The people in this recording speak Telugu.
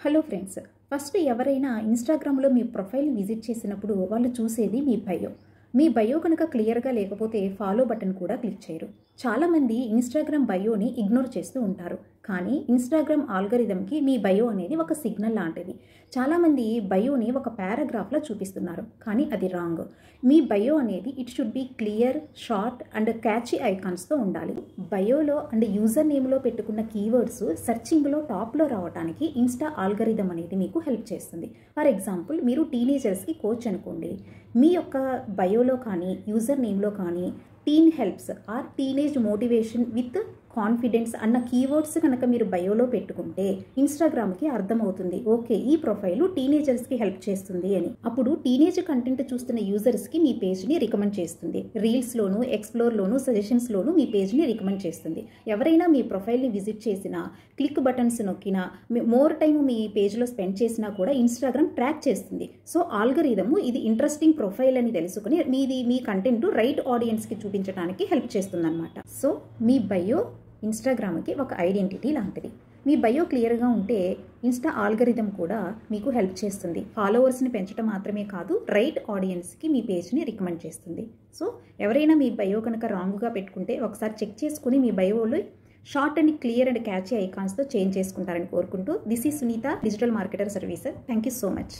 హలో ఫ్రెండ్స్, ఫస్ట్ ఎవరైనా ఇన్స్టాగ్రామ్లో మీ ప్రొఫైల్ని విజిట్ చేసినప్పుడు వాళ్ళు చూసేది మీ బయో. మీ బయో కనుక క్లియర్గా లేకపోతే ఫాలో బటన్ కూడా క్లిక్ చేయరు. చాలామంది ఇన్స్టాగ్రామ్ బయోని ఇగ్నోర్ చేస్తూ ఉంటారు. కానీ ఇన్స్టాగ్రామ్ ఆల్గరిథంకి మీ బయో అనేది ఒక సిగ్నల్ లాంటిది. చాలామంది బయోని ఒక పారాగ్రాఫ్లో చూపిస్తున్నారు, కానీ అది రాంగ్. మీ బయో అనేది it should be clear, short and catchy ఐకాన్స్తో ఉండాలి. బయోలో అండ్ యూజర్ నేమ్లో పెట్టుకున్న కీవర్డ్స్ సెర్చింగ్లో టాప్లో రావడానికి ఇన్స్టా ఆల్గరిథం అనేది మీకు హెల్ప్ చేస్తుంది. ఫర్ ఎగ్జాంపుల్, మీరు టీనేజర్స్కి కోచ్ అనుకోండి. మీ యొక్క బయోలో కానీ యూజర్ నేమ్లో కానీ teen helps or teenage motivation with confidence అన్న కీవర్డ్స్ కనుక మీరు బయోలో పెట్టుకుంటే ఇన్స్టాగ్రామ్కి అర్థమవుతుంది, ఓకే ఈ ప్రొఫైల్ టీనేజర్స్కి హెల్ప్ చేస్తుంది అని. అప్పుడు టీనేజ్ కంటెంట్ చూస్తున్న యూజర్స్కి మీ పేజ్ని రికమెండ్ చేస్తుంది. రీల్స్లోను, ఎక్స్ప్లోర్లోను, సజెషన్స్లోను మీ పేజ్ని రికమెండ్ చేస్తుంది. ఎవరైనా మీ ప్రొఫైల్ని విజిట్ చేసినా, క్లిక్ బటన్స్ నొక్కినా, మోర్ టైం మీ పేజ్లో స్పెండ్ చేసినా కూడా ఇన్స్టాగ్రామ్ ట్రాక్ చేస్తుంది. సో ఆల్గరిథము ఇది ఇంట్రెస్టింగ్ ప్రొఫైల్ అని తెలుసుకుని మీ కంటెంట్ రైట్ ఆడియన్స్కి చూపించడానికి హెల్ప్ చేస్తుంది అనమాట. సో మీ బయో ఇన్స్టాగ్రామ్కి ఒక ఐడెంటిటీ లాంటిది. మీ బయో క్లియర్గా ఉంటే ఇన్స్టా ఆల్గరిథం కూడా మీకు హెల్ప్ చేస్తుంది. ఫాలోవర్స్ని పెంచడం మాత్రమే కాదు, రైట్ ఆడియన్స్కి మీ పేజ్ని రికమెండ్ చేస్తుంది. సో ఎవరైనా మీ బయో కనుక రాంగ్గా పెట్టుకుంటే ఒకసారి చెక్ చేసుకుని మీ బయోలో short and clear and catchy ఐకాన్స్తో చేంజ్ చేసుకుంటారని కోరుకుంటూ, this is Sunitha, digital marketer సర్వీసర్. Thank you so much.